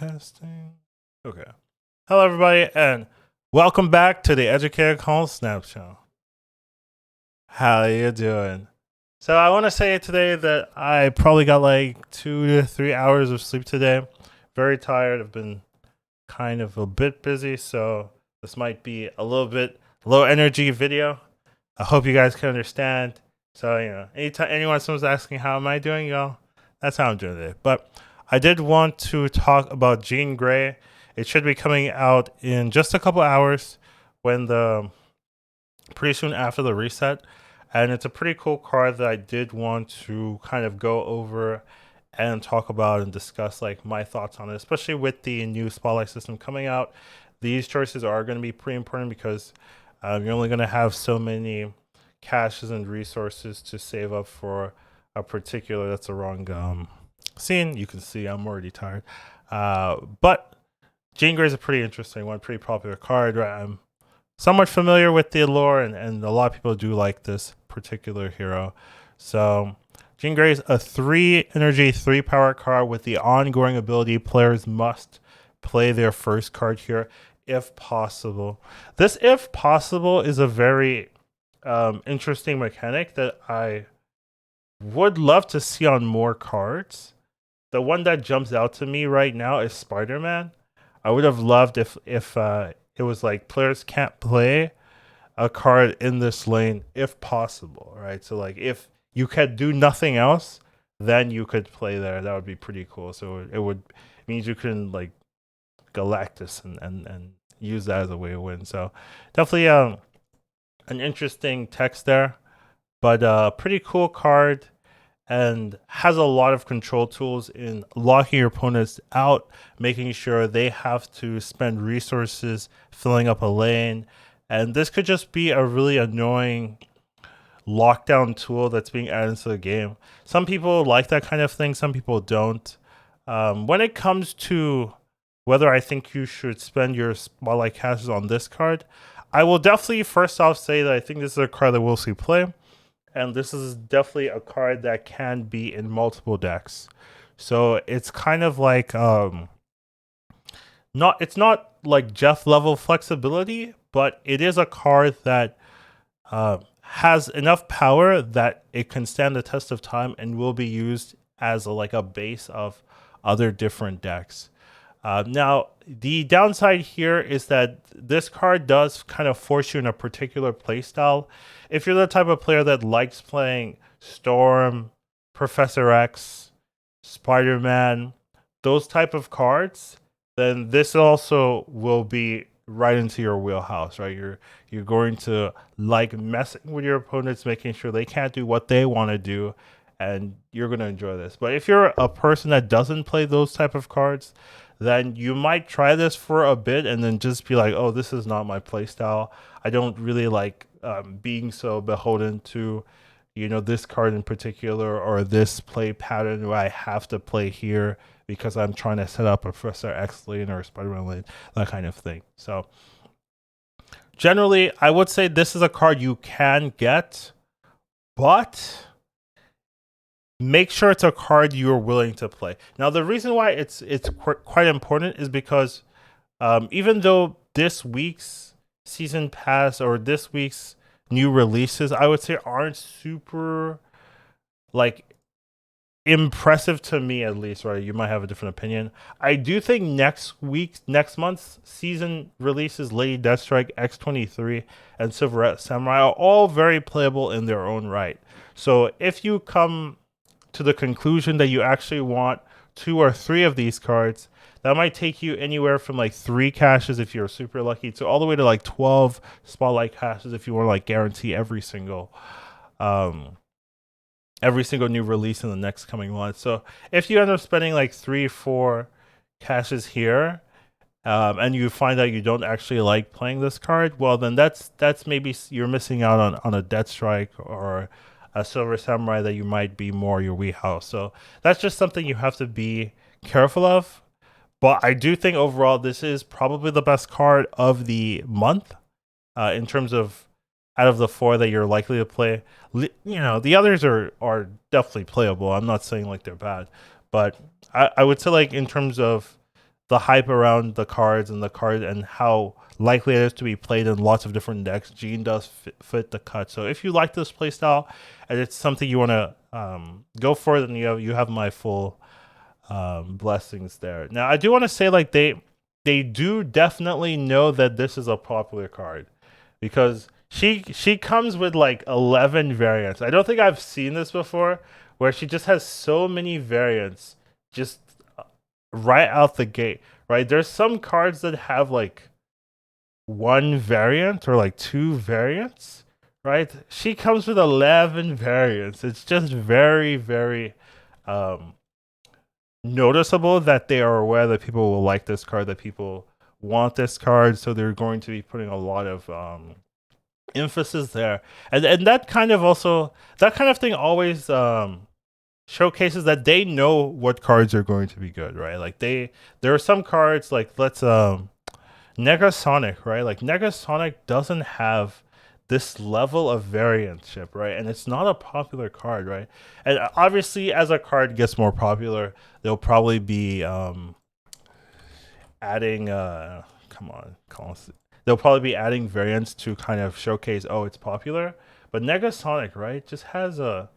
Testing. Okay. Hello, everybody, and welcome back to the Educated Call Snap Show. How you doing? So I want to say today that I probably got like 2 to 3 hours of sleep today. Very tired. I've been kind of a bit busy, so this might be a little bit low energy video. I hope you guys can understand. So anytime someone's asking how am I doing, y'all, that's how I'm doing today. But I did want to talk about Jean Grey. It should be coming out in just a couple hours pretty soon after the reset. And it's a pretty cool card that I did want to kind of go over and talk about and discuss like my thoughts on it, especially with the new Spotlight system coming out. These choices are going to be pretty important because you're only going to have so many caches and resources to save up for a particular. That's the wrong scene. You can see I'm already tired. But Jean Grey is a pretty interesting one, pretty popular card. Right? I'm somewhat familiar with the lore, and a lot of people do like this particular hero. So Jean Grey is a 3 energy, 3 power card with the ongoing ability players must play their first card here if possible. This if possible is a very interesting mechanic that I would love to see on more cards. The one that jumps out to me right now is Spider-Man. I would have loved if it was like players can't play a card in this lane if possible, right? So like if you could do nothing else, then you could play there. That would be pretty cool. So it means you can like Galactus and use that as a way to win. So definitely an interesting text there, but pretty cool card and has a lot of control tools in locking your opponents out, making sure they have to spend resources filling up a lane. And this could just be a really annoying lockdown tool that's being added into the game. Some people like that kind of thing, some people don't. When it comes to whether I think you should spend your Spotlight caches on this card, I will definitely first off say that I think this is a card that we'll see play. And this is definitely a card that can be in multiple decks. So it's kind of like it's not like Jeff level flexibility, but it is a card that has enough power that it can stand the test of time and will be used as like a base of other different decks. Now, the downside here is that this card does kind of force you in a particular playstyle. If you're the type of player that likes playing Storm, Professor X, Spider-Man, those type of cards, then this also will be right into your wheelhouse, right? You're going to like messing with your opponents, making sure they can't do what they want to do, and you're going to enjoy this. But if you're a person that doesn't play those type of cards, then you might try this for a bit and then just be like, oh, this is not my playstyle. I don't really like being so beholden to, this card in particular or this play pattern where I have to play here because I'm trying to set up a Professor X lane or a Spider-Man lane, that kind of thing. So generally, I would say this is a card you can get, but make sure it's a card you're willing to play. Now, the reason why it's quite important is because even though this week's season pass or this week's new releases, I would say aren't super like impressive to me, at least, right? You might have a different opinion. I do think next month's season releases, Lady Deathstrike, X-23, and Silverette Samurai are all very playable in their own right. So if you come to the conclusion that you actually want 2 or 3 of these cards, that might take you anywhere from like 3 caches if you're super lucky to all the way to like 12 Spotlight caches if you want to like guarantee every single new release in the next coming month. So if you end up spending like 3-4 caches here, and you find out you don't actually like playing this card, well then that's maybe you're missing out on a Deathstrike or a Silver Samurai that you might be more your wheelhouse. So that's just something you have to be careful of. But I do think overall this is probably the best card of the month in terms of out of the 4 that you're likely to play. The others are definitely playable. I'm not saying like they're bad, but I would say like in terms of the hype around the cards and the card and how likely it is to be played in lots of different decks, Gene does fit the cut. So if you like this playstyle and it's something you want to go for, then you have my full blessings there. Now I do want to say like they do definitely know that this is a popular card because she comes with like 11 variants. I don't think I've seen this before where she just has so many variants just right out the gate, right? There's some cards that have like one variant or like two variants, right? She comes with 11 variants. It's just very, very noticeable that they are aware that people will like this card, that people want this card, so they're going to be putting a lot of emphasis there. And that kind of also, that kind of thing always showcases that they know what cards are going to be good, right? Like there are some cards like Negasonic, right? Like Negasonic doesn't have this level of variantship, right? And it's not a popular card, right? And obviously, as a card gets more popular, they'll probably be adding. Come on, they'll probably be adding variants to kind of showcase, oh, it's popular. But Negasonic, right, just has the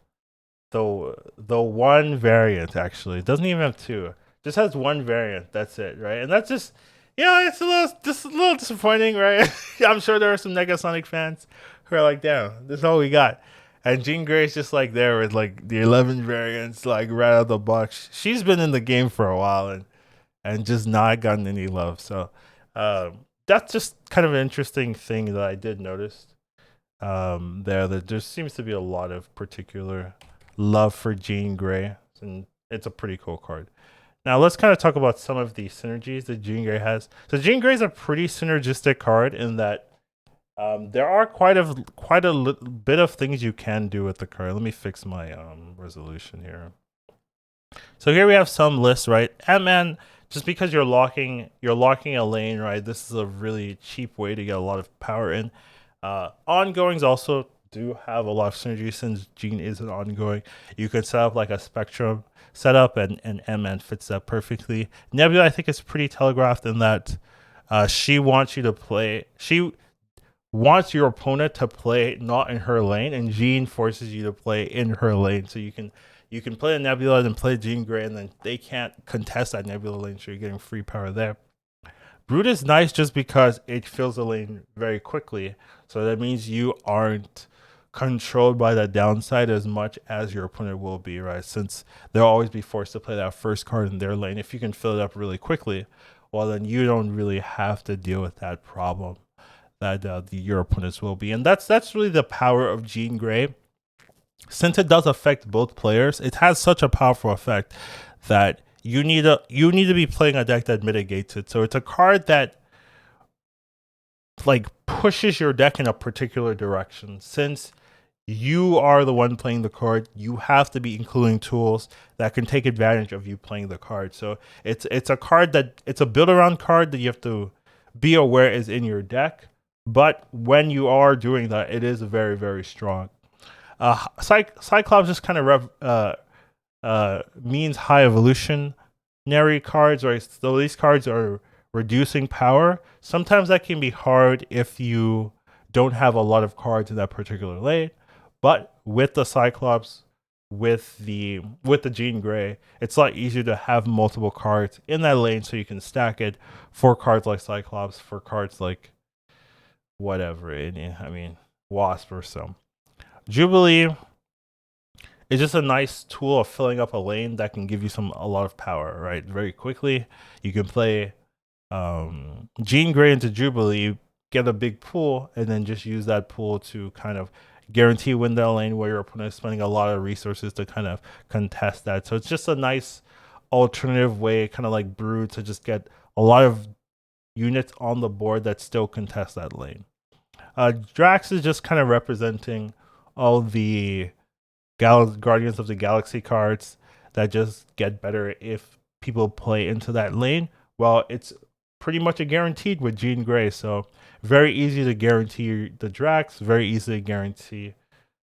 one variant actually. It doesn't even have two. Just has one variant. That's it, right? And that's just it's a little disappointing, right? I'm sure there are some Negasonic fans who are like, damn, this is all we got. And Jean Grey's just like there with like the 11 variants, like right out of the box. She's been in the game for a while and just not gotten any love. So that's just kind of an interesting thing that I did notice there. That there seems to be a lot of particular love for Jean Grey, and it's a pretty cool card. Now let's kind of talk about some of the synergies that Jean Grey has. So Jean Grey is a pretty synergistic card in that there are quite a bit of things you can do with the card. Let me fix my resolution here. So here we have some lists, right? Ant-Man, just because you're locking a lane, right? This is a really cheap way to get a lot of power in. Ongoings also do have a lot of synergy since Jean is an ongoing. You can set up like a spectrum setup, and Ant-Man fits that perfectly. Nebula, I think, is pretty telegraphed in that she wants you to play. She wants your opponent to play not in her lane, and Jean forces you to play in her lane. So you can play a Nebula and play Jean Grey, and then they can't contest that Nebula lane, so you're getting free power there. Brood is nice just because it fills the lane very quickly. So that means you aren't controlled by the downside as much as your opponent will be, right? Since they'll always be forced to play that first card in their lane. If you can fill it up really quickly, well, then you don't really have to deal with that problem that your opponents will be. And that's really the power of Jean Grey. Since it does affect both players, it has such a powerful effect that you need to be playing a deck that mitigates it. So it's a card that like pushes your deck in a particular direction. Since you are the one playing the card, you have to be including tools that can take advantage of you playing the card. So it's a card that it's a build around card that you have to be aware is in your deck. But when you are doing that, it is very, very strong. Cyclops just kind of means high evolutionary cards, right? So these cards are reducing power. Sometimes that can be hard if you don't have a lot of cards in that particular lane. But with the Cyclops, with the Jean Grey, it's a lot easier to have multiple cards in that lane, so you can stack it for cards like Cyclops, for cards like whatever. I mean, Wasp or so. Jubilee is just a nice tool of filling up a lane that can give you a lot of power, right? Very quickly. You can play Jean Grey into Jubilee, get a big pool, and then just use that pool to kind of guarantee win that lane where your opponent is spending a lot of resources to kind of contest that. So it's just a nice alternative way, kind of like Brood, to just get a lot of units on the board that still contest that lane. Drax is just kind of representing all the Guardians of the Galaxy cards that just get better if people play into that lane. Well, it's pretty much a guaranteed with Jean Grey, so very easy to guarantee the Drax, very easy to guarantee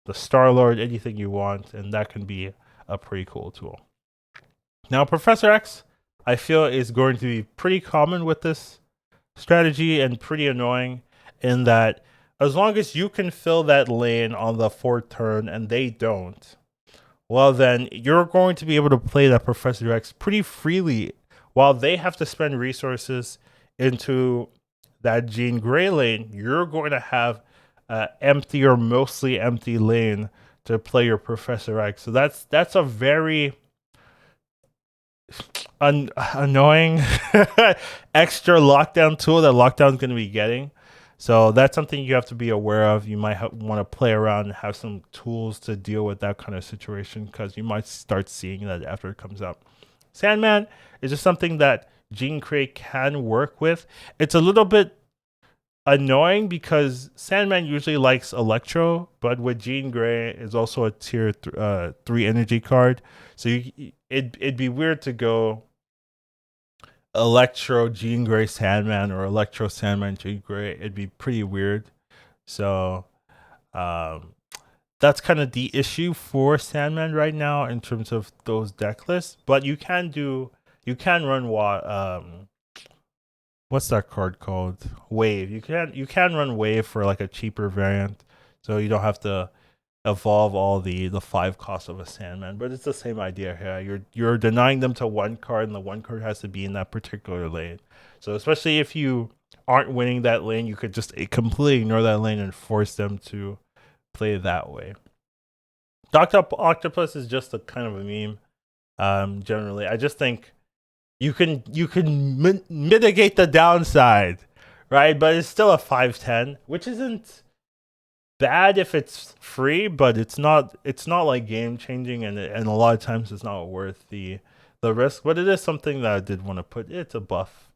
the Star-Lord, anything you want, and that can be a pretty cool tool. Now, Professor X, I feel is going to be pretty common with this strategy and pretty annoying in that as long as you can fill that lane on the fourth turn and they don't, well, then you're going to be able to play that Professor X pretty freely while they have to spend resources into that Jean Grey lane. You're going to have empty or mostly empty lane to play your Professor X. So that's a very annoying extra lockdown tool that Lockdown's going to be getting. So that's something you have to be aware of. You might want to play around and have some tools to deal with that kind of situation because you might start seeing that after it comes up. Sandman is just something that Jean Grey can work with. It's a little bit annoying because Sandman usually likes Electro, but with Jean Grey is also a tier 3 energy card. So it'd be weird to go Electro Jean Grey Sandman or Electro Sandman Jean Grey. It'd be pretty weird. So that's kind of the issue for Sandman right now in terms of those deck lists. But you can run what's that card called? Wave. You can run Wave for like a cheaper variant, so you don't have to evolve all the 5 costs of a Sandman. But it's the same idea here. You're denying them to one card, and the one card has to be in that particular lane. So especially if you aren't winning that lane, you could just completely ignore that lane and force them to play that way. Doctor Octopus is just a kind of a meme. Generally, I just think you can mitigate the downside, right? But it's still a 5/10, which isn't bad if it's free, but it's not like game changing, and a lot of times it's not worth the risk. But it is something that I did want to put. It's a buff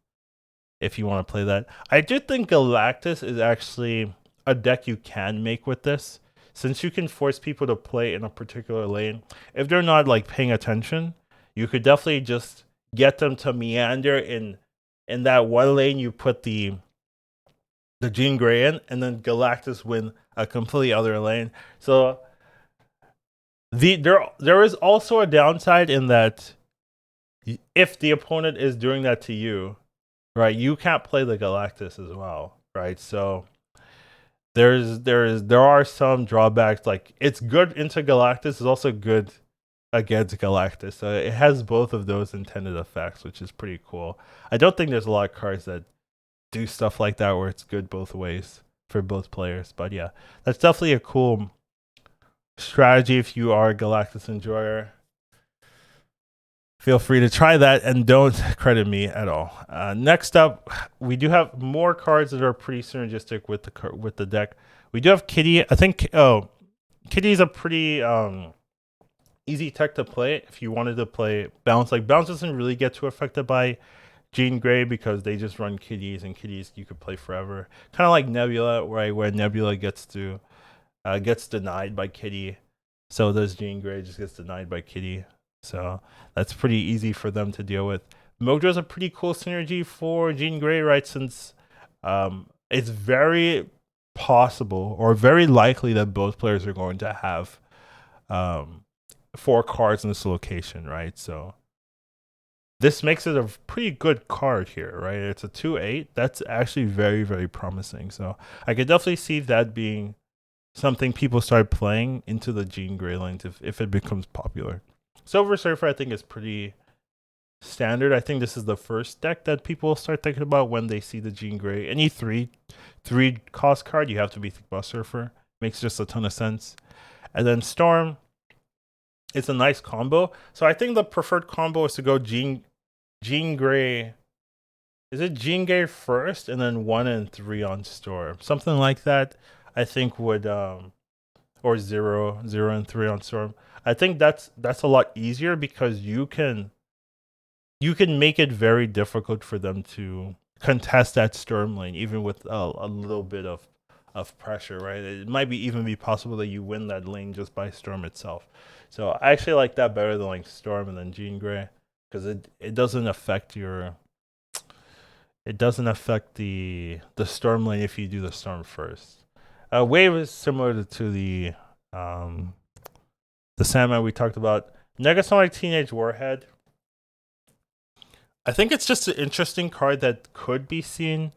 if you want to play that. I do think Galactus is actually a deck you can make with this, since you can force people to play in a particular lane. If they're not like paying attention, you could definitely just get them to meander in that one lane. You put the Jean Grey in, and then Galactus win a completely other lane. So there is also a downside in that if the opponent is doing that to you, right, you can't play the Galactus as well, right? So there are some drawbacks. Like, it's good into Galactus, it's also good against Galactus. So it has both of those intended effects, which is pretty cool. I don't think there's a lot of cards that do stuff like that where it's good both ways for both players. But yeah, that's definitely a cool strategy if you are a Galactus enjoyer. Feel free to try that and don't credit me at all. Next up, we do have more cards that are pretty synergistic with the deck. We do have Kitty. I think Kitty's a pretty easy tech to play if you wanted to play Bounce. Like, Bounce doesn't really get too affected by Jean Grey because they just run kitties, and kitties you could play forever. Kind of like Nebula, right, where Nebula gets denied by Kitty. So does Jean Grey, just gets denied by Kitty. So that's pretty easy for them to deal with. Mojo's a pretty cool synergy for Jean Grey, right? Since it's very possible or very likely that both players are going to have 4 cards in this location, right? So this makes it a pretty good card here, right? It's a 2/8. That's actually very, very promising. So I could definitely see that being something people start playing into the Jean Grey lanes if it becomes popular. Silver Surfer, I think, is pretty standard. I think this is the first deck that people start thinking about when they see the Jean Grey. Any three cost card, you have to be thinking about Surfer. Makes just a ton of sense. And then Storm, it's a nice combo. So I think the preferred combo is to go Jean Grey. Is it Jean Grey first and then 1 and 3 on Storm? Something like that, I think would or 0 and 3 on Storm. I think that's a lot easier because you can make it very difficult for them to contest that Storm lane, even with a little bit of pressure, right? It might even be possible that you win that lane just by Storm itself. So I actually like that better than like Storm and then Jean Grey, because it doesn't affect the Storm lane if you do the Storm first. Wave is similar to the Sandman we talked about. Negasonic Teenage Warhead. I think it's just an interesting card that could be seen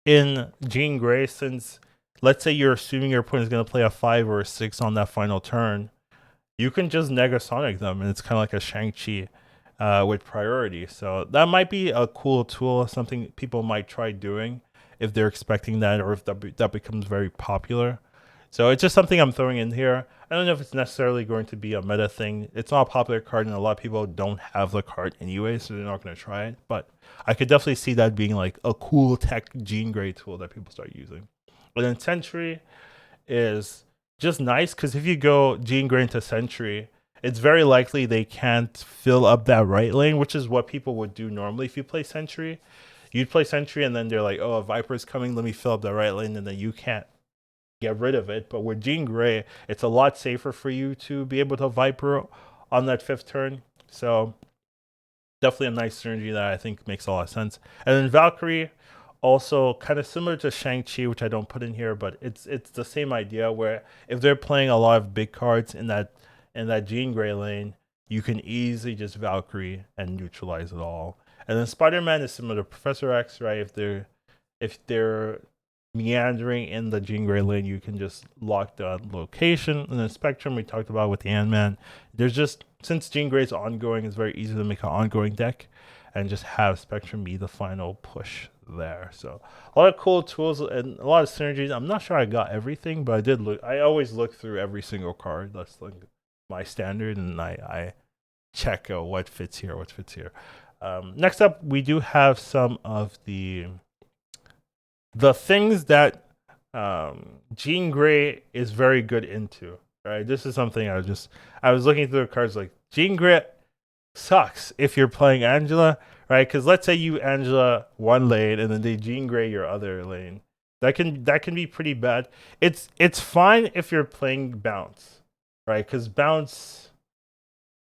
in Jean Grey, since let's say you're assuming your opponent is going to play a 5 or a 6 on that final turn, you can just Negasonic them, and it's kind of like a Shang-Chi with priority. So that might be a cool tool, something people might try doing if they're expecting that, or if that becomes very popular. So it's just something I'm throwing in here. I don't know if it's necessarily going to be a meta thing. It's not a popular card, and a lot of people don't have the card anyway, so they're not going to try it. But I could definitely see that being like a cool tech Jean Grey tool that people start using. And then Sentry is just nice because if you go Jean Grey into Sentry, it's very likely they can't fill up that right lane, which is what people would do normally if you play Sentry. You'd play Sentry, and then they're like, oh, a Viper's coming, let me fill up the right lane, and then you can't get rid of it. But with Jean Grey, it's a lot safer for you to be able to Viper on that 5th turn. So definitely a nice synergy that I think makes a lot of sense. And then Valkyrie, also kind of similar to Shang-Chi, which I don't put in here, but it's the same idea where if they're playing a lot of big cards in that Jean Grey lane, you can easily just Valkyrie and neutralize it all. And then Spider-Man is similar to Professor X, right? If they're meandering in the Jean Grey lane, you can just lock the location. And then Spectrum, we talked about with the Ant-Man. There's just, since Jean Grey's ongoing, it's very easy to make an ongoing deck and just have Spectrum be the final push there. So a lot of cool tools and a lot of synergies. I'm not sure I got everything, but I did look. I always look through every single card. That's like my standard, and I check what fits here, what fits here. Next up, we do have some of the things that Jean Grey is very good into. Right, this is something I was looking through the cards like Jean Grey sucks if you're playing Angela, right? Because let's say you Angela one lane and then they Jean Grey your other lane. That can be pretty bad. It's fine if you're playing Bounce, right? Because Bounce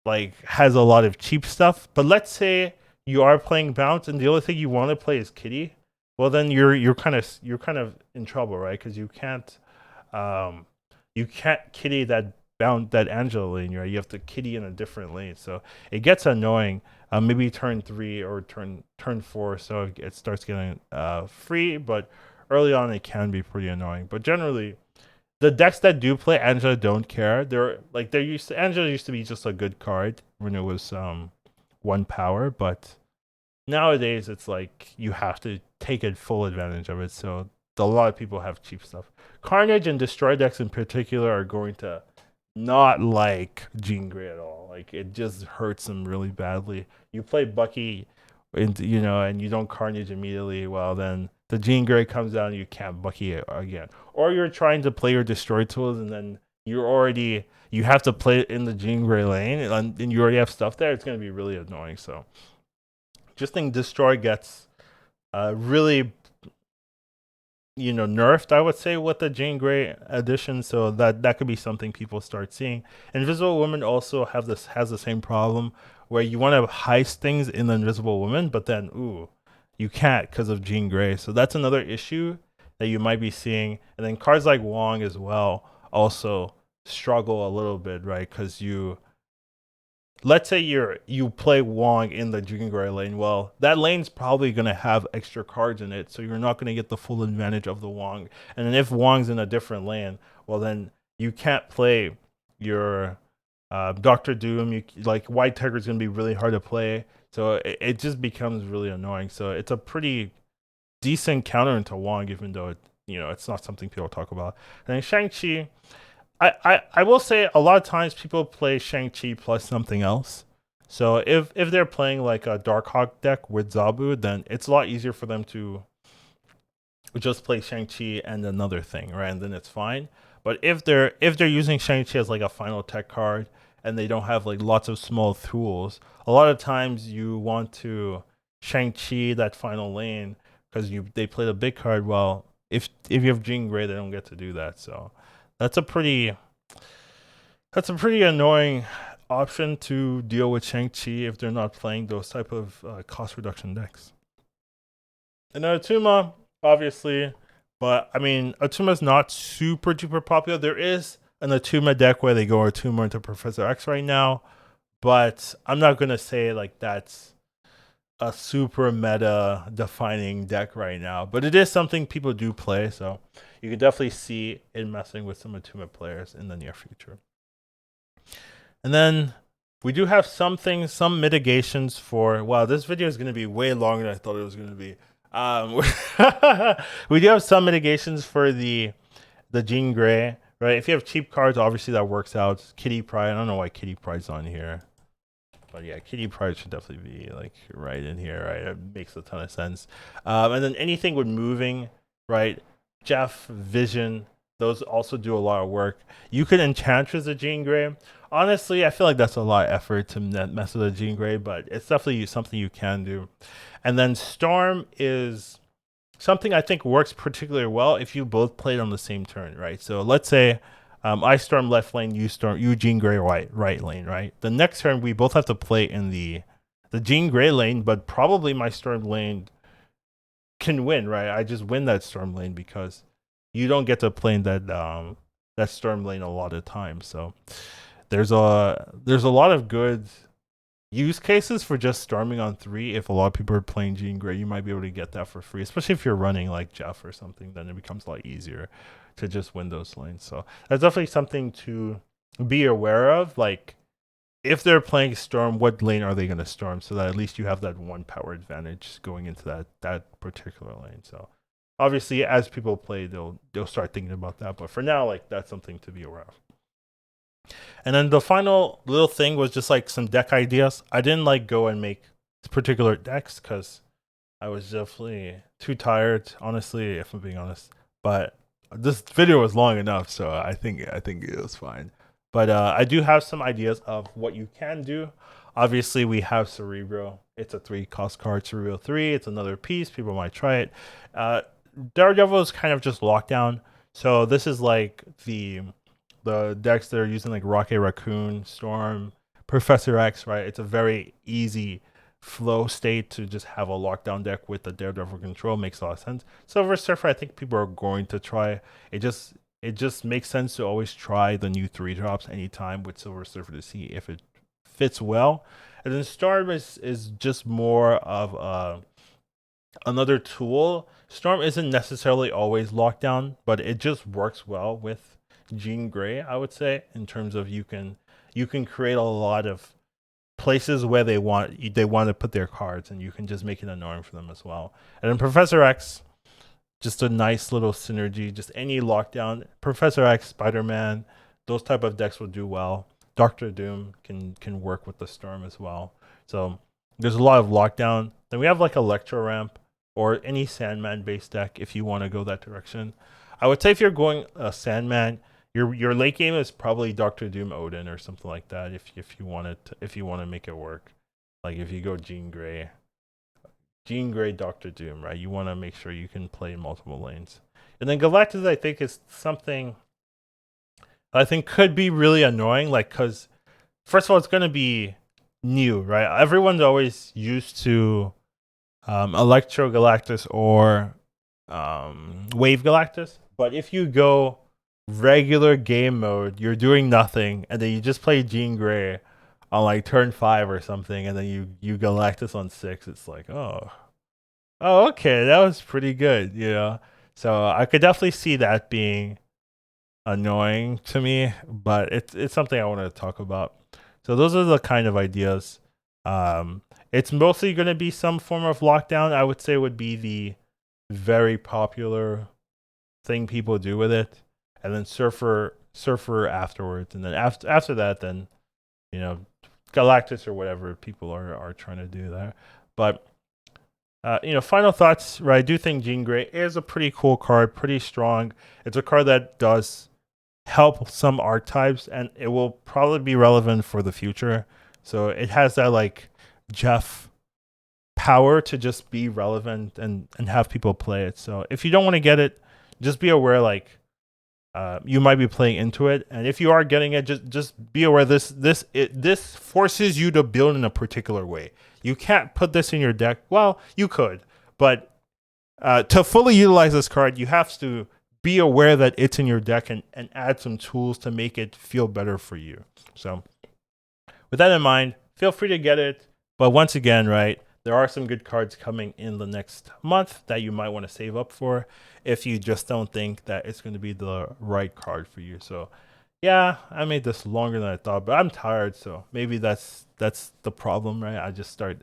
like has a lot of cheap stuff. But let's say you are playing Bounce and the only thing you want to play is Kitty. Well, then you're kind of in trouble, right? Because you can't Kitty that Angela lane, right? You have to Kitty in a different lane, so it gets annoying. Maybe turn 3 or turn 4, so it starts getting free. But early on, it can be pretty annoying. But generally, the decks that do play Angela don't care. Angela used to be just a good card when it was 1 power, but nowadays it's like you have to take it full advantage of it. So a lot of people have cheap stuff. Carnage and Destroy decks in particular are going to not like Jean Grey at all. Like it just hurts them really badly. You play Bucky, and you don't Carnage immediately. Well, then the Jean Grey comes out and you can't Bucky it again. Or you're trying to play your Destroy tools and then you have to play it in the Jean Grey lane and you already have stuff there. It's gonna be really annoying. So just think Destroy gets really nerfed, I would say, with the Jean Grey edition. So that could be something people start seeing. Invisible Woman also has the same problem where you want to heist things in the Invisible Woman, but then you can't because of Jean Grey. So that's another issue that you might be seeing. And then cards like Wong as well also struggle a little bit, right? Because let's say you play Wong in the Jean Grey lane. Well, that lane's probably gonna have extra cards in it, so you're not gonna get the full advantage of the Wong. And then if Wong's in a different lane, well then you can't play your Doctor Doom. Like White Tiger's gonna be really hard to play, so it just becomes really annoying. So it's a pretty decent counter into Wong, even though it's not something people talk about. And then Shang-Chi, I will say a lot of times people play Shang-Chi plus something else. So if they're playing like a Darkhawk deck with Zabu, then it's a lot easier for them to just play Shang-Chi and another thing, right? And then it's fine. But if they're using Shang-Chi as like a final tech card and they don't have like lots of small tools, a lot of times you want to Shang-Chi that final lane because they play the big card. Well, if you have Jean Grey, they don't get to do that. So that's a pretty annoying option to deal with Shang-Chi if they're not playing those type of cost reduction decks. And Atuma, obviously, but I mean, Atuma's not super duper popular. There is an Atuma deck where they go Atuma into Professor X right now, but I'm not gonna say like that's a super meta defining deck right now, but it is something people do play, so you could definitely see it messing with some attunement players in the near future. And then we do have some things, some mitigations for. Wow, this video is going to be way longer than I thought it was going to be. We do have some mitigations for the Jean Grey, right? If you have cheap cards, obviously that works out. Kitty Pryde, I don't know why Kitty Pryde's on here. But yeah, Kitty Pryde should definitely be like right in here, right? It makes a ton of sense. And then anything with moving, right? Jeff, Vision, those also do a lot of work. You could Enchantress a Jean Grey. Honestly, I feel like that's a lot of effort to mess with a Jean Grey, but it's definitely something you can do. And then Storm is something I think works particularly well if you both played on the same turn, right? So let's say I storm left lane, you Jean Grey right lane, right? The next turn we both have to play in the Jean Grey lane, but probably my storm lane can win, right? I just win that storm lane because you don't get to play in that storm lane a lot of times. So there's a lot of good use cases for just storming on 3. If a lot of people are playing Jean Grey, you might be able to get that for free, especially if you're running like Jeff or something. Then it becomes a lot easier to just win those lanes. So that's definitely something to be aware of. Like if they're playing Storm, what lane are they going to storm, so that at least you have that 1 power advantage going into that particular lane. So obviously as people play, they'll start thinking about that, but for now, like that's something to be aware of. And then the final little thing was just like some deck ideas. I didn't like go and make particular decks because I was definitely too tired, honestly, if I'm being honest. But this video was long enough, so I think it was fine. But I do have some ideas of what you can do. Obviously, we have Cerebro. It's a 3-cost card, Cerebro 3. It's another piece. People might try it. Daredevil is kind of just lockdown. So this is like the decks that are using like Rocket Raccoon, Storm, Professor X, right? It's a very easy flow state to just have a lockdown deck with the Daredevil control. Makes a lot of sense. Silver Surfer, I think people are going to try. It just makes sense to always try the new 3-drops anytime with Silver Surfer to see if it fits well. And then Storm is just more of another tool. Storm isn't necessarily always lockdown, but it just works well with Jean Grey, I would say, in terms of you can create a lot of places where they want to put their cards, and you can just make it annoying for them as well. And then Professor X, just a nice little synergy. Just any lockdown, Professor X, Spider-Man, those type of decks will do well. Doctor Doom can work with the Storm as well. So there's a lot of lockdown. Then we have like Electro Ramp or any Sandman based deck if you want to go that direction. I would say if you're going a Sandman, your late game is probably Doctor Doom Odin or something like that. If you want to make it work, like if you go Jean Grey, Doctor Doom, right? You want to make sure you can play in multiple lanes. And then Galactus, I think, is something I think could be really annoying. Like, because first of all, it's going to be new, right? Everyone's always used to Electro Galactus or Wave Galactus, but if you go regular game mode, you're doing nothing, and then you just play Jean Grey on like turn 5 or something, and then you Galactus on 6. It's like, oh, okay, that was pretty good, you know. So I could definitely see that being annoying to me, but it's something I want to talk about. So those are the kind of ideas. It's mostly going to be some form of lockdown. I would say would be the very popular thing people do with it, and then Surfer afterwards, and then after that, then you know, Galactus or whatever people are trying to do there. But you know, final thoughts, right? I do think Jean Grey is a pretty cool card, pretty strong. It's a card that does help some archetypes, and it will probably be relevant for the future. So it has that like Jeff power to just be relevant and have people play it. So if you don't want to get it, just be aware like you might be playing into it, and if you are getting it, just be aware this forces you to build in a particular way. You can't put this in your deck. Well, you could, but to fully utilize this card, you have to be aware that it's in your deck and add some tools to make it feel better for you. So with that in mind, feel free to get it. But once again, right, there are some good cards coming in the next month that you might want to save up for if you just don't think that it's going to be the right card for you. So yeah, I made this longer than I thought, but I'm tired, so maybe that's the problem, right? I just start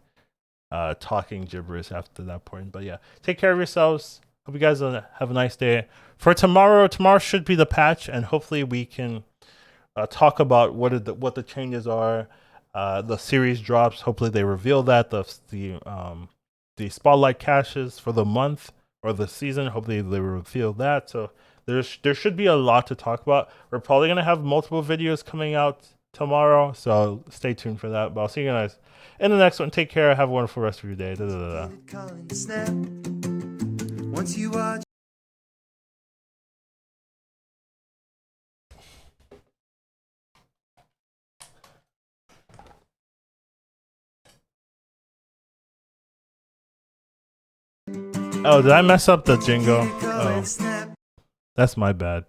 talking gibberish after that point. But yeah, take care of yourselves. Hope you guys have a nice day. For tomorrow should be the patch, and hopefully we can talk about what the changes are. The series drops. Hopefully they reveal that the spotlight caches for the month or the season. Hopefully they reveal that. So there should be a lot to talk about. We're probably gonna have multiple videos coming out tomorrow, so stay tuned for that. But I'll see you guys in the next one. Take care. Have a wonderful rest of your day. Da, da, da, da. Once you watch. Oh, did I mess up the jingle? Oh, that's my bad.